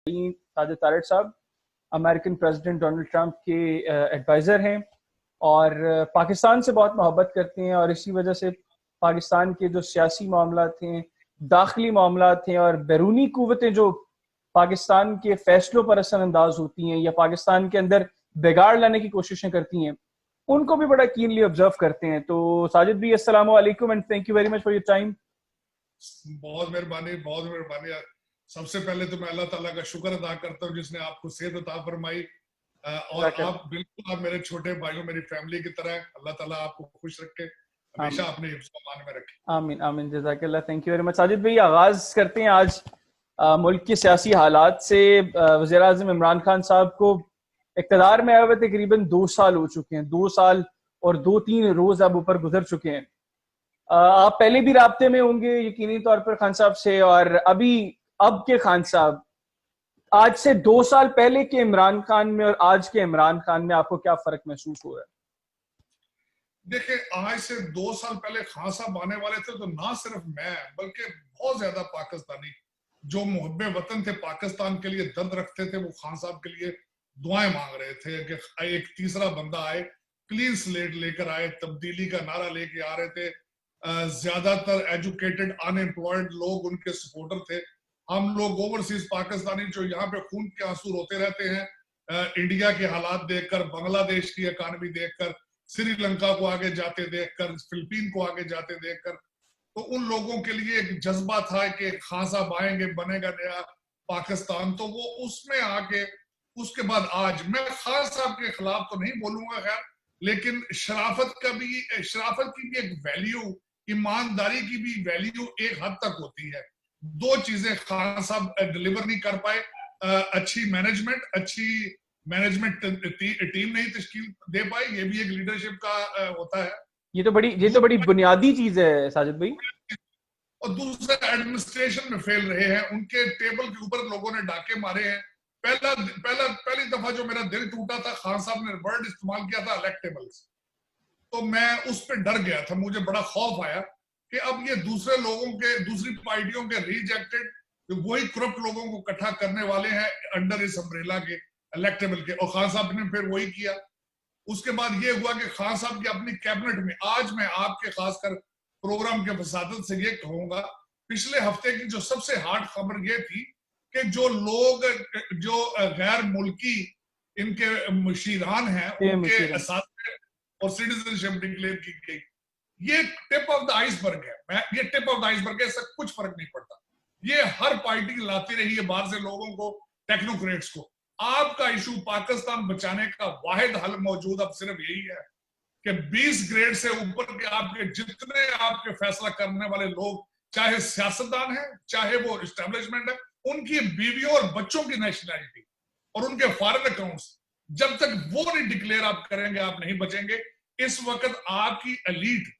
साजिद तारड़ साहब American president Donald Trump के adviser हैं और पाकिस्तान से बहुत मोहब्बत करते हैं और इसी वजह से पाकिस्तान के जो सियासी मामला थे, दाखिली मामला थे और बैरूनी कुव्वतें जो पाकिस्तान के फैसलों पर असरअंदाज होती हैं या पाकिस्तान के अंदर बिगाड़ लाने की कोशिशें करती हैं, उनको भी बड़ा कीनली ऑब्जर्व करते हैं। तो साजिद भी अस्सलाम वालेकुम and thank you very much for your time. बहुत मेहरबानी, बहुत मेहरबानी। सबसे पहले तो मैं अल्लाह ताला का शुक्र अदा करता हूँ जिसने आपको सेहत अता फरमाई और आप बिल्कुल आप मेरे छोटे भाइयों, मेरी फैमिली की तरह। अल्लाह ताला आपको खुश रखे, हमेशा अपने हिफ्ज़-ओ-अमान में रखे। आमीन आमीन, जज़ाकल्लाह, thank you very much. Sajid भाई, आगाज करते हैं आज मुल्क के सियासी हालात से। वज़ीर आज़म इमरान खान साहब को इक़्तिदार में आए हुए तकरीबन 2 साल हो चुके हैं, 2 साल और 2-3 रोज अब ऊपर गुजर चुके हैं। आप पहले भी राब्ते में होंगे यकीनी तौर पर खान साहब से, और अभी अब के खान साहब, आज से 2 साल पहले के इमरान खान में और आज के इमरान खान में आपको क्या फर्क महसूस हो रहा है? देखिए, आज से 2 साल पहले खान साहब आने वाले थे तो ना सिर्फ मैं बल्कि बहुत ज्यादा पाकिस्तानी जो मुहब्बे वतन थे, पाकिस्तान के लिए दर्द रखते थे, वो खान साहब के लिए दुआएं मांग रहे थे कि एक तीसरा बंदा आए, क्लीन स्लेट लेकर आए, तब्दीली का नारा लेके आ रहे थे। ज्यादातर एजुकेटेड अनएम्प्लॉयड लोग उनके सपोर्टर थे। हम लोग ओवरसीज पाकिस्तानी जो यहाँ पे खून के आंसू रोते रहते हैं इंडिया के हालात देखकर, बांग्लादेश की इकानमी देखकर, श्रीलंका को आगे जाते देखकर, फिलीपीन को आगे जाते देखकर, तो उन लोगों के लिए एक जज्बा था कि खान साहब आएंगे, बनेगा नया पाकिस्तान। तो वो उसमें आके उसके बाद आज मैं खान साहब के खिलाफ तो नहीं बोलूंगा खैर, लेकिन शराफत की भी एक वैल्यू, ईमानदारी की भी वैल्यू एक हद तक होती है। 2 चीजें खान साहब डिलीवर नहीं कर पाए, अच्छी मैनेजमेंट टीम नहीं तश्कील दे पाई। ये भी एक लीडरशिप का होता है। ये तो बड़ी बुनियादी चीज है साजिद भाई। और दूसरा, एडमिनिस्ट्रेशन में फेल रहे हैं, उनके टेबल के ऊपर लोगों ने डाके मारे हैं। पहली दफा जो मेरा दिल टूटा था, खान साहब ने वर्ड इस्तेमाल किया था इलेक्टेबल्स, तो मैं उस पर डर गया था। मुझे बड़ा खौफ आया कि अब ये दूसरी पार्टियों के रिजेक्टेड वही करप्ट लोगों को इकट्ठा करने वाले हैं अंडर इस अम्ब्रेला के इलेक्टेबल के, और खान साहब ने फिर वही किया। उसके बाद ये हुआ कि खान साहब की अपनी कैबिनेट में, आज मैं आपके खासकर प्रोग्राम के वसादत से ये कहूंगा, पिछले हफ्ते की जो सबसे हार्ड खबर ये थी कि जो लोग जो गैर मुल्की इनके मुशीरान हैं उनके असाथे और सिटीजनशिप डिक्लेयर की गई। ये टिप ऑफ द आइसबर्ग है, ये टिप ऑफ द आइसबर्ग है, इससे कुछ फर्क नहीं पड़ता। ये हर पार्टी लाती रही है बाहर से लोगों को, टेक्नोक्रेट्स को। आपका इशू पाकिस्तान बचाने का वाहिद हल मौजूद अब सिर्फ यही है कि 20 ग्रेड से ऊपर के आपके जितने आपके फैसला करने वाले लोग, चाहे सियासतदान है चाहे वो एस्टेब्लिशमेंट है, उनकी बीवियों और बच्चों की नेशनैलिटी और उनके फॉरेन अकाउंट्स, जब तक वो नहीं डिक्लेयर आप करेंगे आप नहीं बचेंगे। इस वक्त आपकी एलीट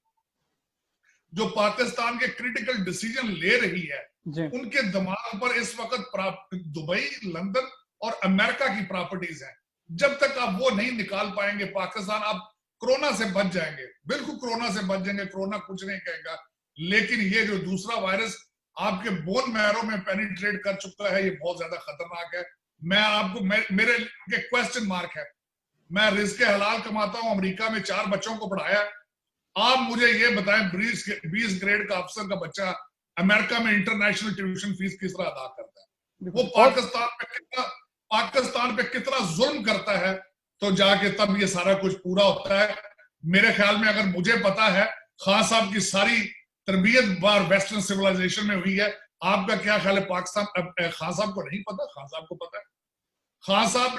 जो पाकिस्तान के क्रिटिकल डिसीजन ले रही है, उनके दिमाग पर इस वक्त दुबई, लंदन और अमेरिका की प्रॉपर्टीज हैं। जब तक आप वो नहीं निकाल पाएंगे पाकिस्तान, आप कोरोना से बच जाएंगे, बिल्कुल कोरोना से बच जाएंगे, कोरोना कुछ नहीं कहेगा। लेकिन ये जो दूसरा वायरस आपके बोन मैरो में पेनिट्रेट कर चुका है, ये बहुत ज्यादा खतरनाक है। मैं आपको मेरे क्वेश्चन मार्क है। मैं रिस्क हलाल कमाता हूं, अमेरिका में 4 बच्चों को पढ़ाया। आप मुझे ये बताएं 20 ग्रेड का अफसर का बच्चा अमेरिका में इंटरनेशनल ट्यूशन फीस किस तरह अदा करता है? वो पाकिस्तान पे कितना जुल्म करता है, तो जाके तब ये सारा कुछ पूरा होता है। मेरे ख्याल में अगर मुझे पता है खान साहब की सारी तरबियत बार वेस्टर्न सिविलाइजेशन में हुई है, आपका क्या ख्याल है पाकिस्तान खान साहब को नहीं पता? खान साहब को पता है। खान साहब,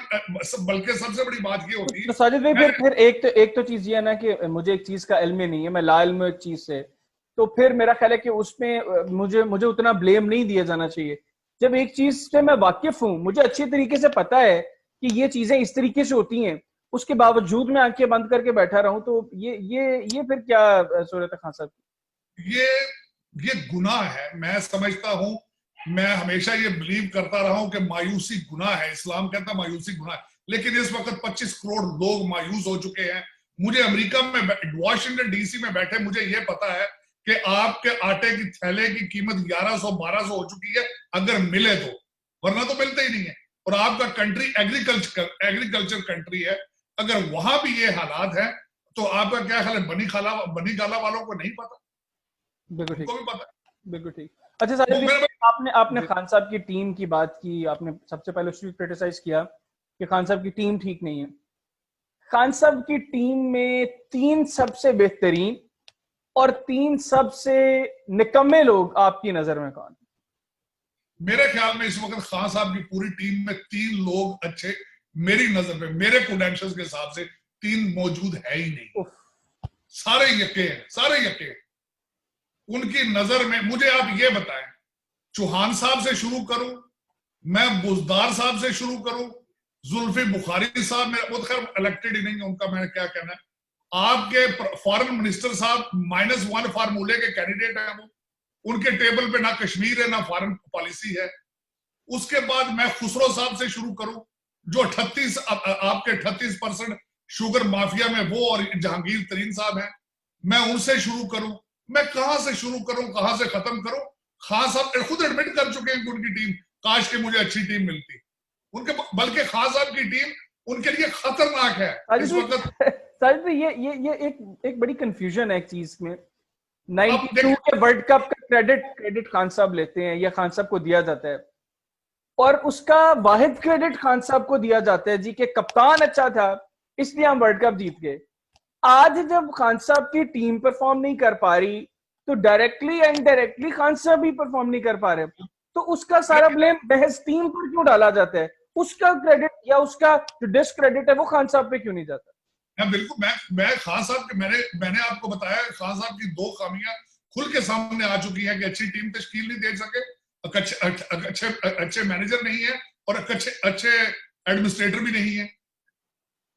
बल्कि सबसे बड़ी बात ये होती है तो साजिद भाई, फिर एक तो चीज ये है ना कि मुझे एक चीज का इल्म नहीं है, मैं लाइल्म एक चीज से, तो फिर मेरा ख्याल है कि उसमें मुझे उतना ब्लेम नहीं दिया जाना चाहिए। जब एक चीज से मैं वाकिफ हूँ, मुझे अच्छी तरीके से पता है कि ये चीजें इस तरीके से होती हैं, उसके बावजूद मैं आंखें बंद करके बैठा रहूं, तो ये फिर क्या सूरत है खान साहब? ये गुनाह है, मैं समझता हूं। मैं हमेशा ये बिलीव करता रहा हूं कि मायूसी गुनाह है, इस्लाम कहता है मायूसी गुनाह है। लेकिन इस वक्त 25 करोड़ लोग मायूस हो चुके हैं। मुझे अमेरिका में, वॉशिंगटन डीसी में बैठे मुझे ये पता है कि आपके आटे की थैले की कीमत 1100-1200 हो चुकी है अगर मिले तो। वरना तो मिलते ही नहीं है। और आपका कंट्री एग्रीकल्चर कंट्री है, अगर वहां भी ये हालात है तो आपका क्या ख्याल है? बनी गाला वालों को नहीं पता? बिल्कुल ठीक, उनको भी पता है। बिल्कुल ठीक। अच्छा साजिद वो भाई, आपने आपने जी, खान साहब की टीम की बात की, आपने सबसे पहले उसको क्रिटिसाइज किया कि खान साहब की टीम ठीक नहीं है। खान साहब की टीम में 3 सबसे बेहतरीन और 3 सबसे निकम्मे लोग आपकी नजर में कौन? मेरे ख्याल में इस वक्त खान साहब की पूरी टीम में 3 लोग अच्छे, मेरी नजर में, मेरे क्रेडेंशियल्स के हिसाब से 3 मौजूद है ही नहीं। उफ, सारे यके हैं, सारे यके हैं। उनकी नजर में मुझे आप ये बताएं, चौहान साहब से शुरू करूं, मैं बुजदार साहब से शुरू करूं, जुल्फी बुखारी साहब, मेरा वो खैर इलेक्टेड ही नहीं है, उनका मैंने क्या कहना है, आपके फॉरेन मिनिस्टर साहब -1 फार्मूले के कैंडिडेट हैं वो, उनके टेबल पे ना कश्मीर है ना फॉरेन पॉलिसी है। उसके बाद मैं खुसरो साहब से शुरू करूं, जो 38 आपके 38% शुगर माफिया में वो और जहांगीर तरीन साहब हैं, मैं उनसे शुरू करूं? मैं कहां से शुरू करूं, कहां से खत्म करूं? खान साहब खुद एडमिट कर चुके हैं कि उनकी टीम, काश के मुझे अच्छी टीम मिलती उनके, बल्कि खान साहब की टीम उनके लिए खतरनाक है इस वक्त। साजिद भाई, ये एक बड़ी कंफ्यूजन है एक चीज में। अब 92 देखिए, के वर्ल्ड कप का क्रेडिट खान साहब लेते हैं, या खान साहब को दिया जाता है, और उसका वाहिद क्रेडिट खान साहब को दिया जाता है जी, के कप्तान अच्छा था इसलिए हम वर्ल्ड कप जीत गए। आज जब खान साहब की टीम परफॉर्म नहीं कर पा रही, तो डायरेक्टली एंड इनडायरेक्टली खान साहब भी परफॉर्म नहीं कर पा रहे, तो उसका सारा ब्लेम महज टीम पर क्यों डाला जाता है? उसका क्रेडिट या उसका जो डिस्क्रेडिट है वो खान साहब पे क्यों नहीं जाता? बिल्कुल, मैं खान साहब के, मैंने आपको बताया खान साहब की 2 खामियां खुल के सामने आ चुकी हैं कि अच्छी टीम तश्कील नहीं दे सके, अच्छे मैनेजर नहीं है, और अच्छे एडमिनिस्ट्रेटर भी नहीं है।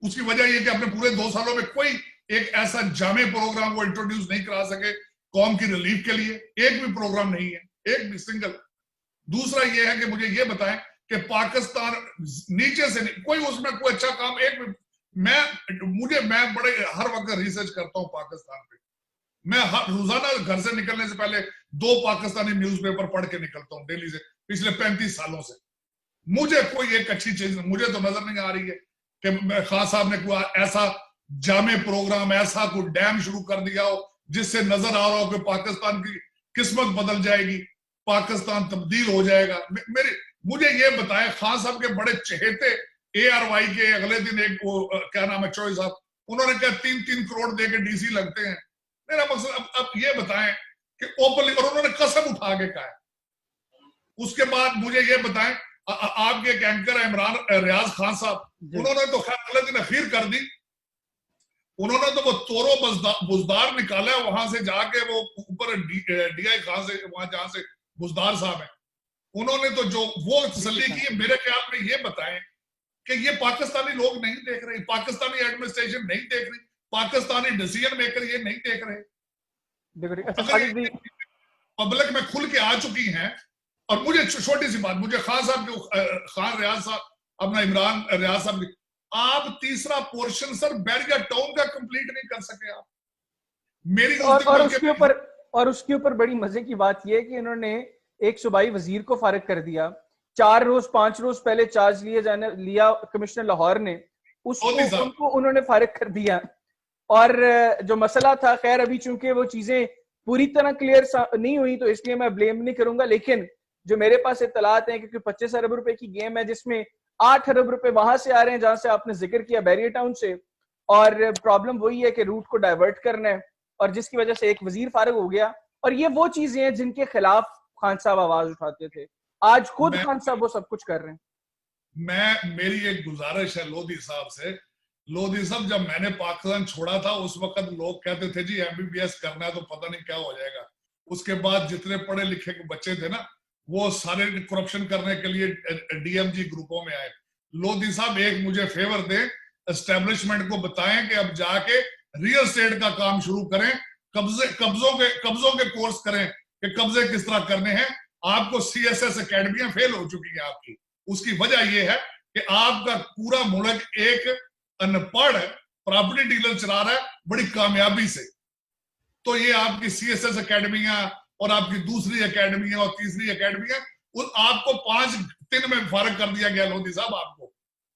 उसकी वजह यह कि अपने पूरे 2 सालों में कोई एक ऐसा जामे प्रोग्राम वो इंट्रोड्यूस नहीं करा सके कौम की रिलीफ के लिए, एक भी प्रोग्राम नहीं है, एक भी सिंगल। दूसरा ये है कि मुझे ये बताएं कि पाकिस्तान नीचे से नहीं, कोई उसमें कोई अच्छा काम एक भी, मैं बड़े हर वक्त रिसर्च करता हूं पाकिस्तान पे। मैं रोजाना घर से निकलने से पहले 2 पाकिस्तानी न्यूज़पेपर पढ़ के निकलता हूं दिल्ली से, पिछले 35 सालों से। मुझे कोई एक अच्छी चीज मुझे तो नजर नहीं आ रही है कि खान साहब ने कोई ऐसा जामे प्रोग्राम, ऐसा कोई डैम शुरू कर दिया हो जिससे नजर आ रहा हो कि पाकिस्तान की किस्मत बदल जाएगी, पाकिस्तान तब्दील हो जाएगा। मुझे ये बताएं, खान साहब के बड़े चहेते ARY के अगले दिन एक वो क्या नाम है, चौधरी साहब, उन्होंने कहा 3-3 करोड़ दे के DC लगते हैं। मेरा मकसद अब ये बताएं कि ओपनली, और उन्होंने कसम उठा के कहा है। उसके बाद मुझे ये बताएं, आपके एक एंकर है इमरान रियाज खान साहब, उन्होंने तो खैर अगले दिन अखीर कर दी, उन्होंने तो वो तोरो बुजदार निकाला है वहां से जाके, वो ऊपर DI खान से, वहां जहां से बुजदार साहब है, उन्होंने तो जो वो तसल्ली की है। मेरे ख्याल में ये बताएं कि ये पाकिस्तानी लोग नहीं देख रहे, पाकिस्तानी एडमिनिस्ट्रेशन नहीं देख रही, पाकिस्तानी डिसीजन मेकर ये नहीं देख रहे। अगर पब्लिक में खुल के आ चुकी हैं, और मुझे छोटी सी बात, मुझे खान साहब के, खान रियाज साहब, अपना इमरान रियाज साहब, आप तीसरा पोर्शन सर बैरिया टाउन का कंप्लीट नहीं कर सके आप। मेरी और उसके ऊपर बड़ी मजे की बात यह है कि इन्होंने एक सूबाई वजीर को फारिग कर दिया, 5 रोज पहले चार्ज लिया कमिश्नर लाहौर ने, उनको उन्होंने फारिग कर दिया। और जो मसला था, खैर अभी चूंकि वो चीजें पूरी तरह क्लियर नहीं हुई तो इसलिए मैं ब्लेम नहीं करूंगा, लेकिन जो मेरे पास इत्तलात हैं, क्योंकि 25 अरब रुपए की गेम है जिसमें 8 अरब रुपए वहां से आ रहे हैं जहां से आपने जिक्र किया, बैरियर टाउन से, और प्रॉब्लम वही है कि रूट को डाइवर्ट करना है, और जिसकी वजह से एक वजीर फारिग हो गया। और ये वो चीजें हैं जिनके खिलाफ खान साहब आवाज उठाते थे, आज खुद खान साहब वो सब कुछ कर रहे हैं। मेरी एक गुजारिश है लोधी साहब से, लोधी साहब, जब मैंने पाकिस्तान छोड़ा था उस वक्त लोग कहते थे जी MBBS करना है तो पता नहीं क्या हो जाएगा। उसके बाद जितने पढ़े लिखे बच्चे थे ना, वो सारे करप्शन करने के लिए DMG ग्रुपों में आए। लोधी साहब एक मुझे फेवर दें, एस्टेब्लिशमेंट को बताएं कि अब जाके रियल एस्टेट का काम शुरू करें, कब्जों के कोर्स करें कि कब्जे किस तरह करने हैं। आपको CSS अकेडमियां फेल हो चुकी है आपकी। उसकी वजह यह है कि आपका पूरा मुल्क एक अनपढ़ प्रॉपर्टी डीलर चला रहा है बड़ी कामयाबी से। तो ये आपकी CSS अकेडमियां और आपकी दूसरी अकेडमियां और तीसरी अकेडमियां, आपको 5 दिन में फारग कर दिया गया लोधी साहब।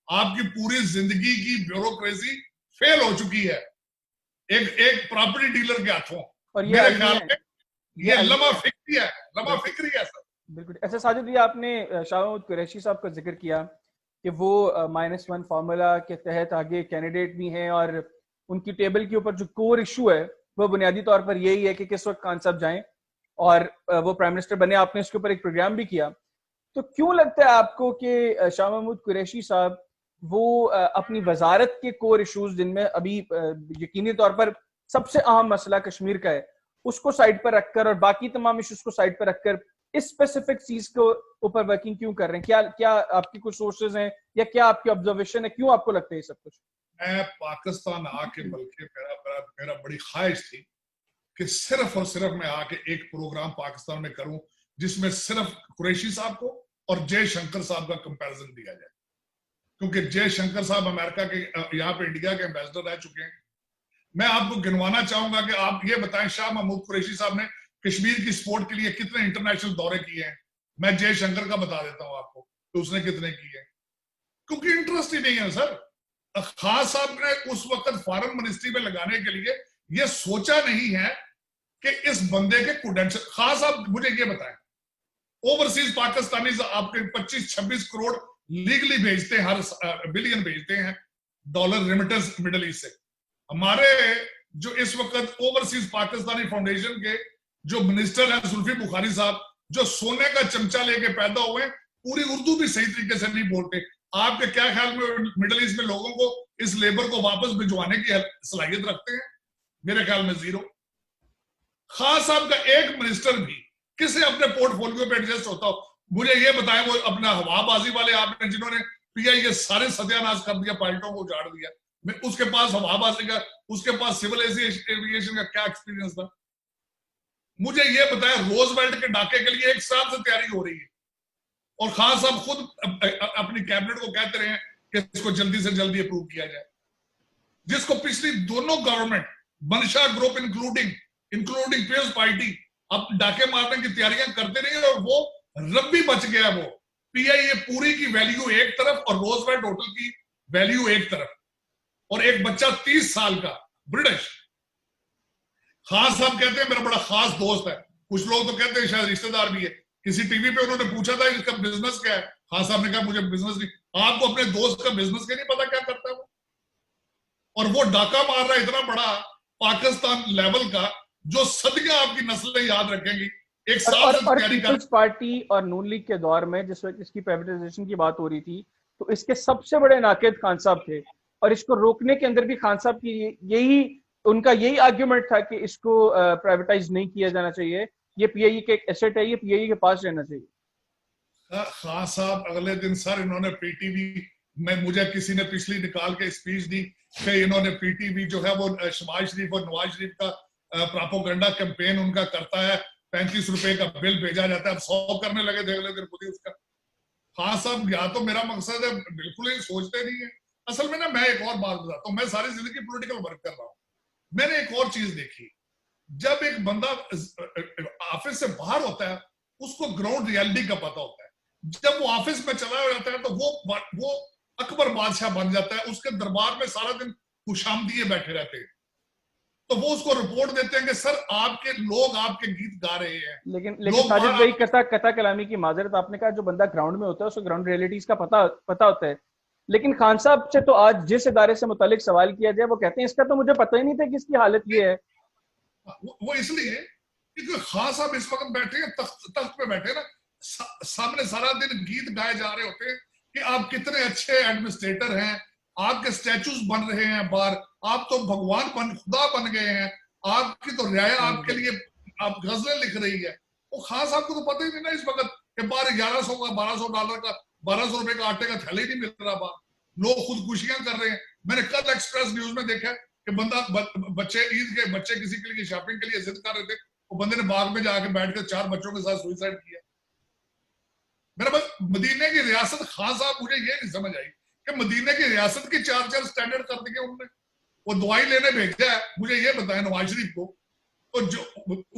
आपकी पूरी जिंदगी की ब्यूरोक्रेसी फेल हो चुकी है एक प्रॉपर्टी डीलर के हाथों। और ये मेरे ख्याल में ये लम्हा है। फिक्री है सर। बिल्कुल। अच्छा साजिद जी, आपने शाह महमूद कुरैशी साहब का जिक्र किया कि वो -1 फार्मूला के तहत आगे कैंडिडेट भी हैं और उनकी टेबल के ऊपर जो कोर इशू है वो बुनियादी तौर पर यही है कि किस वक्त खान साहब जाएं और वो प्राइम मिनिस्टर बने। आपने उसके ऊपर एक प्रोग्राम भी किया। तो क्यों लगता है आपको कि शाह महमूद कुरैशी साहब वो अपनी वजारत के कोर इशूज जिनमें अभी यकीनी तौर पर सबसे अहम मसला कश्मीर का है उसको साइड पर रखकर और बाकी तमाम इशूज को साइड पर रखकर इस स्पेसिफिक चीज को ऊपर वर्किंग क्यों कर रहे हैं? क्या आपकी कुछ सोर्सेज हैं या क्या आपकी ऑब्जर्वेशन है, क्यों आपको लगता है ये सब कुछ? मैं पाकिस्तान आके बल्कि मेरा बड़ी ख्वाहिश थी कि सिर्फ और सिर्फ मैं आके एक प्रोग्राम पाकिस्तान में करूं जिसमें सिर्फ कुरैशी साहब को और जयशंकर साहब का कंपैरिजन दिया जाए, क्योंकि जयशंकर साहब अमेरिका के यहाँ पे इंडिया के एम्बेसडर रह चुके हैं। मैं आपको गिनवाना चाहूंगा कि आप ये बताएं शाह महमूद कुरैशी साहब ने कश्मीर की सपोर्ट के लिए कितने इंटरनेशनल दौरे किए हैं। मैं जयशंकर का बता देता हूं आपको कि उसने कितने किए, क्योंकि इंटरेस्ट ही नहीं है सर। खान साहब ने उस वक्त फॉरेन मिनिस्ट्री में लगाने के लिए ये सोचा नहीं है कि इस बंदे के क्रेडेंशियल। खान साहब मुझे ये बताएं, ओवरसीज पाकिस्तानी आपके 25-26 करोड़ लीगली भेजते हैं, हर बिलियन भेजते हैं डॉलर रेमिटेंस मिडिल ईस्ट से। हमारे जो इस वक्त ओवरसीज पाकिस्तानी फाउंडेशन के जो मिनिस्टर हैं जुल्फी बुखारी साहब, जो सोने का चमचा लेके पैदा हुए, पूरी उर्दू भी सही तरीके से नहीं बोलते। आपके क्या ख्याल में मिडिल ईस्ट में लोगों को इस लेबर को वापस भिजवाने की सलाहियत रखते हैं? मेरे ख्याल में जीरो। खान साहब का एक मिनिस्टर भी किसी अपने पोर्टफोलियो पे एडजस्ट होता हो, मुझे ये बताएं। वो अपना हवाबाजी वाले आपने जिन्होंने पीआई के सारे सत्यानाश कर दिया, पायलटों को उजाड़ दिया, उसके पास हवाबाजी का, उसके पास सिविल एविएशन का क्या एक्सपीरियंस था? मुझे ये बताया रोजवेल्ट के डाके के लिए 1 साल से तैयारी हो रही है और खान साहब खुद अपनी कैबिनेट को कहते रहे हैं कि इसको जल्दी से जल्दी अप्रूव किया जाए, जिसको पिछली दोनों गवर्नमेंट मनशा ग्रुप इंक्लूडिंग पीपल्स पार्टी अब डाके मारने की तैयारियां करते रही और वो रब्बी बच गया। वो पीआईए पूरी की वैल्यू एक तरफ और रोजवेल्ट होटल की वैल्यू एक तरफ, और एक बच्चा 30 साल का ब्रिटिश। खान साहब कहते हैं मेरा बड़ा खास दोस्त है, कुछ लोग तो कहते हैं शायद रिश्तेदार भी है। किसी टीवी पे उन्होंने पूछा था इसका बिजनेस क्या है, खान साहब ने कहा मुझे बिजनेस नहीं। आपको अपने दोस्त का बिजनेस क्या नहीं पता क्या करता है वो? और वो डाका मार रहा है इतना बड़ा पाकिस्तान लेवल का, जो सदियां आपकी नस्लें याद रखेंगी। एक साल से तैयारी कर। पीपल्स पार्टी और नून लीग के दौर में जिस वक्त इसकी प्राइवेटाइजेशन की बात हो रही थी तो इसके सबसे बड़े नाकेद खान साहब थे, और इसको रोकने के अंदर भी खान साहब की उनका यही आर्ग्यूमेंट था कि इसको प्राइवेटाइज नहीं किया जाना चाहिए, ये पीआईए के एसेट है, ये पीआईए के पास रहना चाहिए। खान साहब अगले दिन सर इन्होंने पीटीवी में, मुझे किसी ने पिछली निकाल के स्पीच दी कि इन्होंने पीटीवी जो है वो शहबाज शरीफ और नवाज शरीफ का प्रोपेगेंडा कैंपेन उनका करता है, 35 रुपए का बिल भेजा जाता है, 100 करने लगे थे अगले दिन खुद ही उसका। खान साहब या तो मेरा मकसद है बिल्कुल ही सोचते नहीं है। असल में ना मैं एक और बात बताता हूँ, मैं सारी जिंदगी पॉलिटिकल वर्क कर रहा हूँ। मैंने एक और चीज देखी, जब एक बंदा ऑफिस से बाहर होता है उसको ग्राउंड रियलिटी का पता होता है। जब वो ऑफिस में चला जाता है तो वो अकबर बादशाह बन जाता है, उसके दरबार में सारा दिन खुशामदीद बैठे रहते हैं, तो वो उसको रिपोर्ट देते हैं कि सर आपके लोग आपके गीत गा रहे हैं। लेकिन साजिद भाई, कथा कलामी की माजरत, आपने कहा जो बंदा ग्राउंड में होता है उसको ग्राउंड रियलिटीज का पता होता है, लेकिन खान साहब से तो आज जिस इदारे से मुतालिक सवाल किया जाए वो कहते हैं इसका तो मुझे पता ही नहीं था कि इसकी हालत ये है। वो इसलिए क्योंकि खान साहब इस वक्त बैठे हैं तख्त पे बैठे ना, सामने सारा दिन गीत गाए जा रहे होते हैं कि आप कितने अच्छे एडमिनिस्ट्रेटर हैं, आपके स्टैचूज बन रहे हैं बाहर, आप तो भगवान खुदा बन गए हैं, आपकी तो रियाया आपके लिए आप गजलें लिख रही है। वो खान साहब को तो पता ही नहीं ना इस वक्त कि बाहर 1100 का $1200 का 1200 रुपए का आटे का थैला ही नहीं मिल रहा बाहर, लोग खुदकुशियां कर रहे हैं। मैंने कल एक्सप्रेस न्यूज में देखा कि बंदा बच्चे ईद के बच्चे किसी के लिए शॉपिंग के लिए जिद कर रहे थे, वो बंदे ने बाग में जाके बैठकर 4 बच्चों के साथ सुसाइड किया। मेरा बस मदीने की रियासत खान साहब, मुझे ये नहीं समझ आई कि मदीने की रियासत की 4 स्टैंडर्ड कर दिए उन्होंने। वो दवाई लेने भेजा है, मुझे ये बताया नवाज शरीफ को, तो जो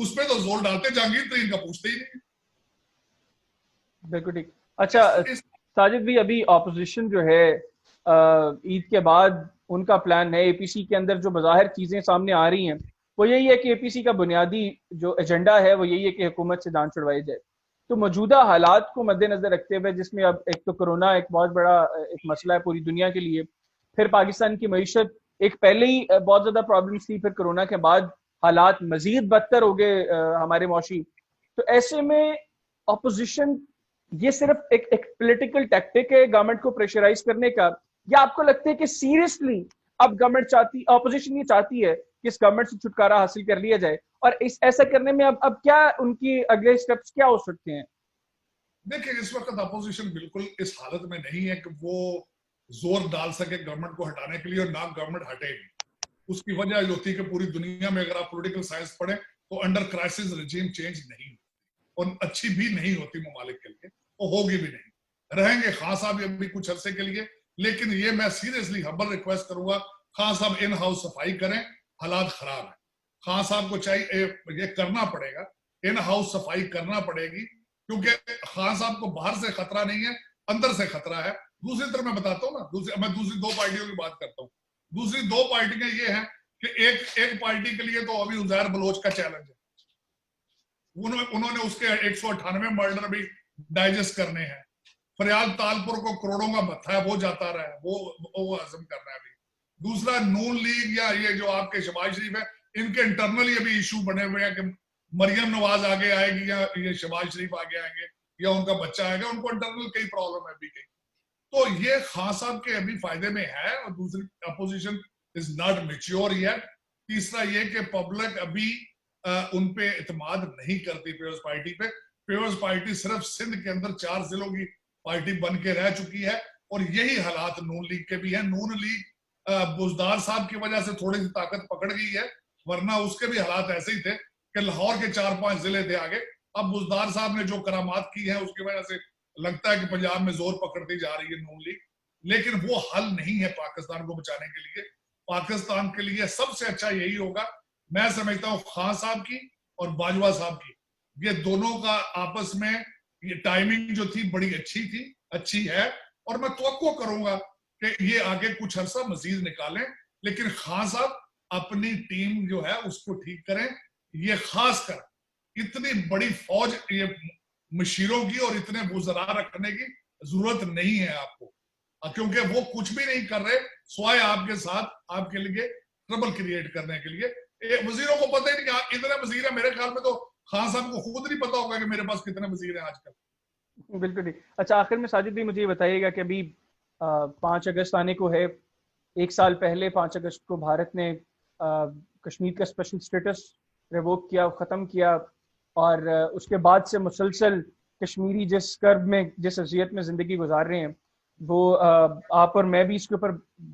उसमें तो जोर डालते, जहांगीर तरीन का पूछते ही नहीं। बिल्कुल ठीक। अच्छा साजिद भी, अभी ऑपोजिशन जो है ईद के बाद उनका प्लान है, एपीसी के अंदर जो बाहर चीजें सामने आ रही हैं वो यही है कि एपीसी का बुनियादी जो एजेंडा है वो यही है कि हुकूमत से जान छुड़वाई जाए। तो मौजूदा हालात को मद्देनजर रखते हुए, जिसमें अब एक तो कोरोना एक बहुत बड़ा एक मसला है पूरी दुनिया के लिए, फिर पाकिस्तान की मईशत एक पहले ही बहुत ज्यादा प्रॉब्लम्स थी, फिर कोरोना के बाद हालात मजीद बदतर हो गए हमारे मौशी। तो ऐसे में अपोजिशन ये सिर्फ एक पॉलिटिकल टैक्टिक है गवर्नमेंट को प्रेशराइज करने का, या आपको लगता है कि सीरियसली अब गवर्नमेंट चाहती, अपोजिशन ये चाहती है कि इस गवर्नमेंट से छुटकारा हासिल कर लिया जाए, और इस ऐसा करने में अब क्या उनकी अगले स्टेप्स क्या हो सकते हैं? देखिए, इस वक्त अपोजिशन बिल्कुल इस हालत में नहीं है कि वो जोर डाल सके गवर्नमेंट को हटाने के लिए, और ना गवर्नमेंट हटेगी। उसकी वजह होती है कि पूरी दुनिया में अगर आप पॉलिटिकल साइंस पढ़ें तो अंडर क्राइसिस रिजीम चेंज नहीं होती, और अच्छी भी नहीं होती ममालिक के लिए, और होगी भी नहीं। रहेंगे खान साहब अभी कुछ अरसे के लिए, लेकिन ये मैं सीरियसली हम्बल रिक्वेस्ट करूंगा, खान साहब इन हाउस सफाई करें, हालात खराब है। खान साहब को चाहिए ये करना पड़ेगा, इन हाउस सफाई करना पड़ेगी, क्योंकि खान साहब को बाहर से खतरा नहीं है, अंदर से खतरा है। दूसरी तरफ मैं बताता हूँ ना, मैं दूसरी दो पार्टियों की बात करता हूँ। दूसरी दो पार्टियां ये हैं कि एक पार्टी के लिए तो अभी उजैर बलोच का चैलेंज है, उन्होंने उसके 198 मर्डर भी डाइजेस्ट करने हैं। फरियाल तालपुर को करोड़ों का भत्था है, वो जाता रहा है, वो हजम करना है अभी। दूसरा नून लीग या ये जो आपके शहबाज शरीफ है, इनके इंटरनली अभी इशू बने हुए हैं कि मरियम नवाज आगे आएगी या ये शहबाज शरीफ आगे आएंगे या उनका बच्चा आएगा, उनको इंटरनल कई प्रॉब्लम है अभी कई। तो ये खान साहब के अभी फायदे में है, और दूसरी opposition is not mature yet. तीसरा ये कि पब्लिक अभी उन पे इतमाद नहीं करती पीपल्स पार्टी पे। पीपल्स पार्टी सिर्फ सिंध के अंदर 4 जिलों की पार्टी बन के रह चुकी है, और यही हालात नून लीग के भी है। नून लीग बुजदार साहब की वजह से थोड़ी सी ताकत पकड़ गई है, वरना उसके भी हालात ऐसे ही थे कि लाहौर के 4-5 जिले थे आगे। अब बुजदार साहब ने जो करामात की है उसकी वजह से लगता है कि पंजाब में जोर पकड़ती जा रही है नून लीग, लेकिन वो हल नहीं है पाकिस्तान को बचाने के लिए। पाकिस्तान के लिए सबसे अच्छा यही होगा, मैं समझता हूं, खान साहब की और बाजवा साहब की, ये दोनों का आपस में ये टाइमिंग जो थी बड़ी अच्छी है, और मैं तवक्को करूंगा कि ये आगे कुछ अरसा मजीद निकालें, लेकिन खान साहब अपनी टीम जो है उसको ठीक करें। ये खासकर इतनी बड़ी फौज ये मशीरों की और इतने वुज़रा रखने की जरूरत नहीं है आपको, क्योंकि वो कुछ भी नहीं कर रहे स्वाय आपके साथ आपके लिए ट्रबल क्रिएट करने के लिए। वजीरों को पता ही नहीं इतने वजीर है, मेरे ख्याल में तो खान साहब को खुद नहीं पता होगा कि मेरे पास कितने वजीर हैं आजकल। बिल्कुल ठीक। अच्छा, आखिर में साजिद भी मुझे ये बताइएगा कि अभी 5 अगस्त आने को है, एक साल पहले 5 अगस्त को भारत ने कश्मीर का स्पेशल स्टेटस रिवोक किया, ख़त्म किया, और उसके बाद से मुसलसल कश्मीरी जिस कर्ब में, जिस अज़ियत में ज़िंदगी गुजार रहे हैं, वो आप और मैं भी इसके ऊपर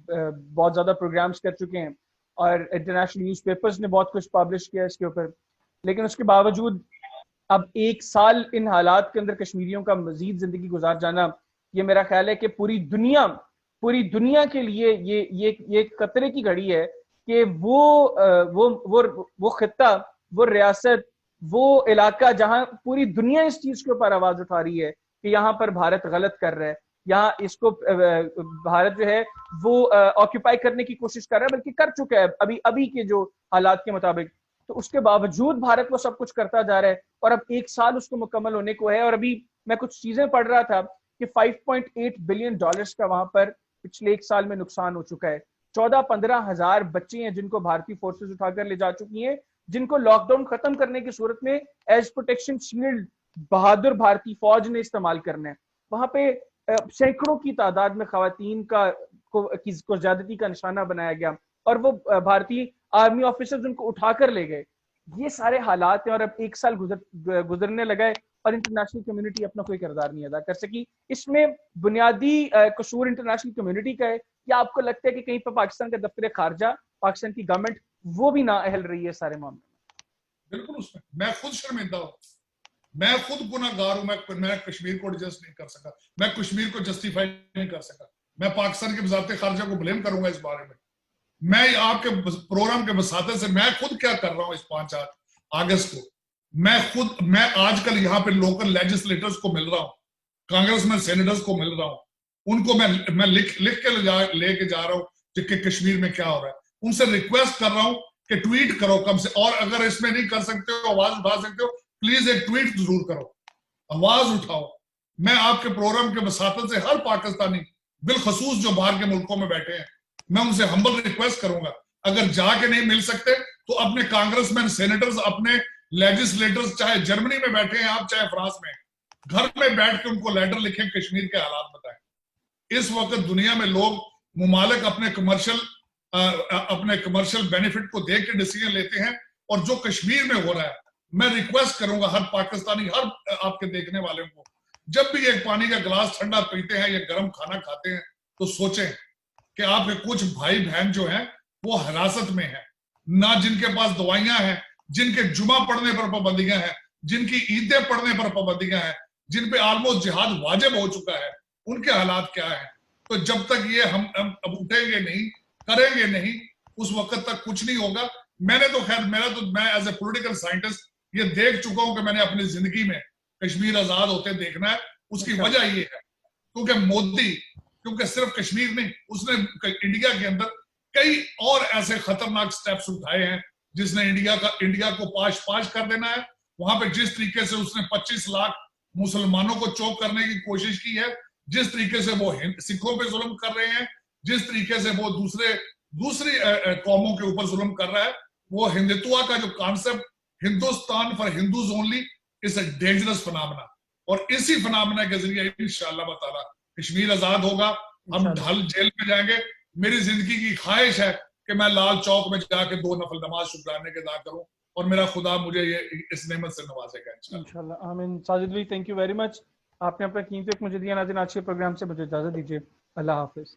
बहुत ज़्यादा प्रोग्राम्स कर चुके हैं, और इंटरनेशनल न्यूज़पेपर्स ने बहुत कुछ पब्लिश किया इसके ऊपर। लेकिन उसके बावजूद अब एक साल इन हालात के अंदर कश्मीरियों का मजीद जिंदगी गुजार जाना, ये मेरा ख्याल है कि पूरी दुनिया के लिए ये खतरे की घड़ी है कि वो खित्ता, वो रियासत, वो इलाका जहां पूरी दुनिया इस चीज के ऊपर आवाज उठा रही है कि यहाँ पर भारत गलत कर रहा है, यहाँ इसको भारत जो है वो ऑक्यूपाई करने की कोशिश कर रहा है, बल्कि कर चुका है अभी के जो हालात के मुताबिक। तो उसके बावजूद भारत वो सब कुछ करता जा रहा है, और अब एक साल उसको मुकम्मल होने को है। और अभी मैं कुछ चीजें पढ़ रहा था कि $5.8 बिलियन का वहां पर पिछले एक साल में नुकसान हो चुका है। 14-15 हजार बच्चे हैं जिनको भारतीय फोर्सेस उठाकर ले जा चुकी हैं, जिनको लॉकडाउन खत्म करने की सूरत में एज प्रोटेक्शन शील्ड बहादुर भारतीय फौज ने इस्तेमाल करना है। वहां पे सैकड़ों की तादाद में खवातीन को ज्यादती का निशाना बनाया गया, और वो भारतीय आर्मी ऑफिसर्स उनको उठाकर ले गए। ये सारे हालात हैं, और अब एक साल गुजरने लगा है और इंटरनेशनल कम्युनिटी अपना कोई किरदार नहीं अदा कर सकी। इसमें बुनियादी कसूर इंटरनेशनल कम्युनिटी का है, या आपको लगता है कि कहीं पर पाकिस्तान का दफ्तर खारजा, पाकिस्तान की गवर्नमेंट वो भी ना अहल रही है सारे मामले में? बिल्कुल, उसमें मैं खुद शर्मिंदा हूँ, मैं खुद गुनाहगार हूं। मैं कश्मीर को एडजस्ट नहीं कर सका, मैं कश्मीर को जस्टिफाई नहीं कर सका। मैं पाकिस्तान के वजारत खारजा को ब्लेम करूंगा इस बारे में। मैं आपके प्रोग्राम के वसाते से मैं खुद क्या कर रहा हूं इस 5 अगस्त को, मैं आजकल यहाँ पे लोकल लेजिस्लेटर्स को मिल रहा हूं, कांग्रेसमैन सेनेटर्स को मिल रहा हूँ, उनको मैं लिख के लेके जा रहा हूँ कि कश्मीर में क्या हो रहा है, उनसे रिक्वेस्ट कर रहा हूँ कि ट्वीट करो कम से, और अगर इसमें नहीं कर सकते हो, आवाज उठा सकते हो, प्लीज एक ट्वीट जरूर करो, आवाज उठाओ। मैं आपके प्रोग्राम के वसातत से हर पाकिस्तानी, बिलखसूस जो बाहर के मुल्कों में बैठे हैं, मैं उनसे हम्बल रिक्वेस्ट करूंगा, अगर जाके नहीं मिल सकते तो अपने कांग्रेसमैन सेनेटर्स, अपने लेजिस्लेटर्स, चाहे जर्मनी में बैठे हैं आप, चाहे फ्रांस में, घर में बैठ के उनको लेटर लिखें, कश्मीर के हालात बताएं। इस वक्त दुनिया में लोग मुमालिक अपने कमर्शियल बेनिफिट को देख के डिसीजन लेते हैं, और जो कश्मीर में हो रहा है, मैं रिक्वेस्ट करूंगा हर पाकिस्तानी, हर आपके देखने वालों को, जब भी एक पानी का गिलास ठंडा पीते हैं या गर्म खाना खाते हैं, तो सोचें कि आपके कुछ भाई बहन जो हैं वो हिरासत में हैं, ना जिनके पास दवाइयां हैं, जिनके जुमा पढ़ने पर पाबंदियां हैं, जिनकी ईदें पढ़ने पर पाबंदियां हैं, जिन पे ऑलमोस्ट जिहाद वाजिब हो चुका है, उनके हालात क्या है। तो जब तक ये हम अब उठेंगे नहीं, करेंगे नहीं, उस वक्त तक कुछ नहीं होगा। मैंने तो खैर, मैं एज ए पॉलिटिकल साइंटिस्ट ये देख चुका हूं कि मैंने अपनी जिंदगी में कश्मीर आजाद होते देखना है। उसकी वजह ये है क्योंकि मोदी, क्योंकि सिर्फ कश्मीर नहीं, उसने इंडिया के अंदर कई और ऐसे खतरनाक स्टेप्स उठाए हैं जिसने इंडिया को पाश कर देना है। वहां पे जिस तरीके से उसने 25 लाख मुसलमानों को चौक करने की कोशिश की है, जिस तरीके से वो सिखों पे जुल्म कर रहे हैं, जिस तरीके से वो दूसरी कौमों के ऊपर जुल्म कर रहा है, वो हिंदुत्व का जो concept, Hindustan for Hindus only, is a dangerous phenomena. और इसी फिनोमेना के जरिए इंशाअल्लाह ताला कश्मीर आजाद होगा, हम ढल जेल में जाएंगे। मेरी जिंदगी की ख्वाहिश है कि मैं लाल चौक में जाके 2 नफल नमाज शुक्राने के अदा करूं, और मेरा खुदा मुझे ये इस नेमत से नवाजेगा इंशाल्लाह। आमीन। साजिद भाई, थैंक यू वेरी मच, आपने अपना कीमती वक्त मुझे दिया। नाज़रीन, आज के प्रोग्राम से मुझे इजाजत दीजिए। अल्लाह हाफिज।